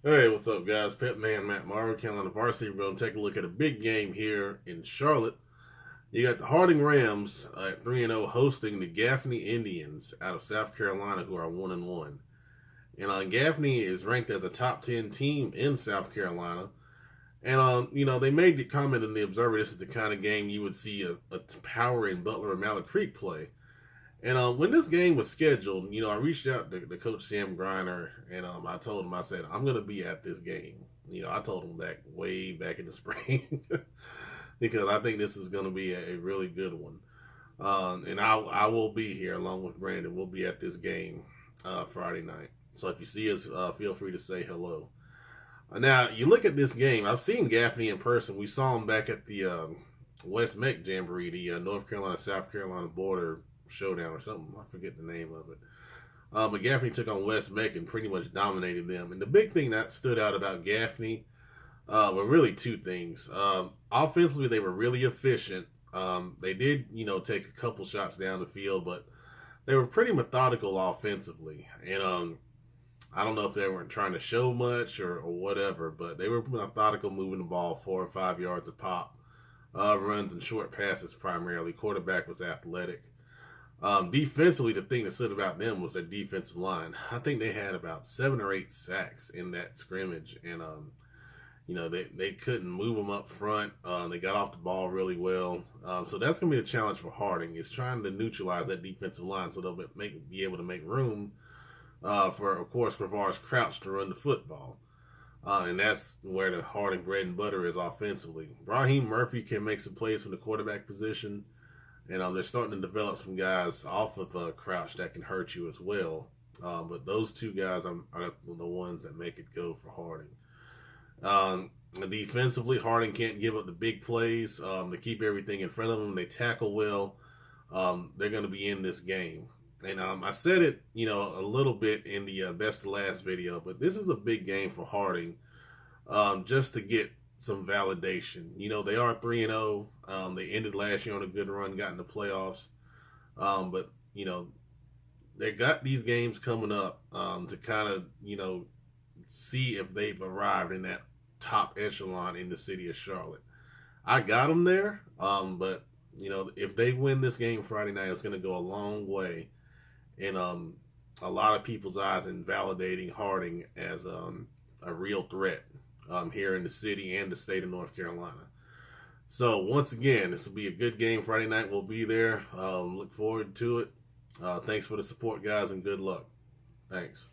Hey, what's up, guys? Pet Man Matt Morrow, Carolina Varsity. We're going to take a look at a big game here in Charlotte. You got the Harding Rams at 3-0 hosting the Gaffney Indians out of South Carolina, who are 1-1. And Gaffney is ranked as a top 10 team in South Carolina. And they made the comment in the Observer this is the kind of game you would see a Power in Butler or Mallet Creek play. And when this game was scheduled, I reached out to Coach Sam Griner, and I told him, I said, I'm going to be at this game. I told him way back in the spring because I think this is going to be a really good one. And I will be here along with Brandon. We'll be at this game Friday night. So if you see us, feel free to say hello. Now, you look at this game. I've seen Gaffney in person. We saw him back at the West Meck Jamboree, the North Carolina-South Carolina border showdown or something. I forget the name of it. But Gaffney took on West Meck and pretty much dominated them. And the big thing that stood out about Gaffney were really two things. Offensively, they were really efficient. They did, take a couple shots down the field, but they were pretty methodical offensively. And I don't know if they weren't trying to show much or whatever, but they were methodical, moving the ball 4 or 5 yards a pop. Runs and short passes primarily. Quarterback was athletic. Defensively, the thing that stood about them was their defensive line. I think they had about 7 or 8 sacks in that scrimmage, and they couldn't move them up front. They got off the ball really well, so that's going to be a challenge for Harding. Is trying to neutralize that defensive line so they'll be able to make room for, of course, Rivers Crouch to run the football. And that's where the Harding bread and butter is offensively. Raheem Murphy can make some plays from the quarterback position. And they're starting to develop some guys off of Crouch that can hurt you as well. But those two guys are the ones that make it go for Harding. Defensively, Harding can't give up the big plays. They keep everything in front of them. They tackle well. They're going to be in this game. And I said it, a little bit in the best of last video, but this is a big game for Harding just to get some validation. They are 3-0. They ended last year on a good run, got in the playoffs. But they got these games coming up to kind of, see if they've arrived in that top echelon in the city of Charlotte. I got them there, but, if they win this game Friday night, it's going to go a long way in a lot of people's eyes in validating Harding as a real threat here in the city and the state of North Carolina. So once again, this will be a good game Friday night. We'll be there. Look forward to it. Thanks for the support, guys, and good luck. Thanks.